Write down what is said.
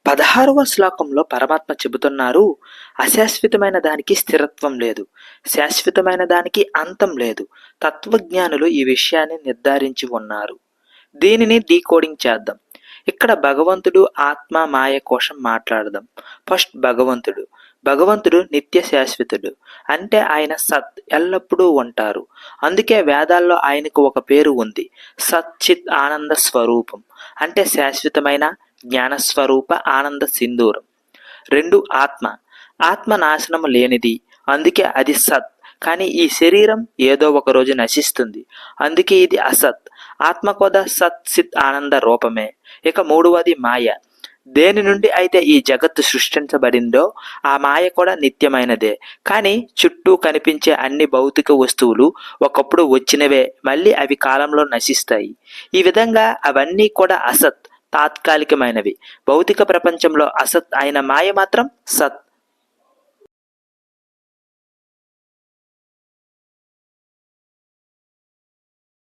16వ శ్లోకంలో పరమాత్మ చెబుతున్నారు, అశాశ్వతమైన దానికి స్థిరత్వం లేదు, శాశ్వతమైన దానికి అంతం లేదు. తత్వజ్ఞానులు ఈ విషయాన్ని నిర్ధారించి ఉన్నారు. దీనిని డీకోడింగ్ చేద్దాం. ఇక్కడ భగవంతుడు ఆత్మ మాయ కోసం మాట్లాడదాం. ఫస్ట్ భగవంతుడు నిత్య శాశ్వతుడు, అంటే ఆయన సత్, ఎల్లప్పుడూ ఉంటారు. అందుకే వేదాల్లో ఆయనకు ఒక పేరు ఉంది, సచ్చిత్ ఆనంద స్వరూపం, అంటే శాశ్వతమైన జ్ఞానస్వరూప ఆనంద సింధూరం. 2 ఆత్మ నాశనము లేనిది, అందుకే అది సత్. కానీ ఈ శరీరం ఏదో ఒక రోజు నశిస్తుంది, అందుకే ఇది అసత్. ఆత్మ కూడా సత్ చిత్ ఆనంద రూపమే. ఇక 3వది మాయ. దేని నుండి అయితే ఈ జగత్తు సృష్టించబడిందో ఆ మాయ కూడా నిత్యమైనదే. కానీ చుట్టూ కనిపించే అన్ని భౌతిక వస్తువులు ఒకప్పుడు వచ్చినవే, మళ్ళీ అవి కాలంలో నశిస్తాయి. ఈ విధంగా అవన్నీ కూడా అసత్, తాత్కాలికమైనవి. భౌతిక ప్రపంచంలో అసత్ అయిన మాయ మాత్రం సత్.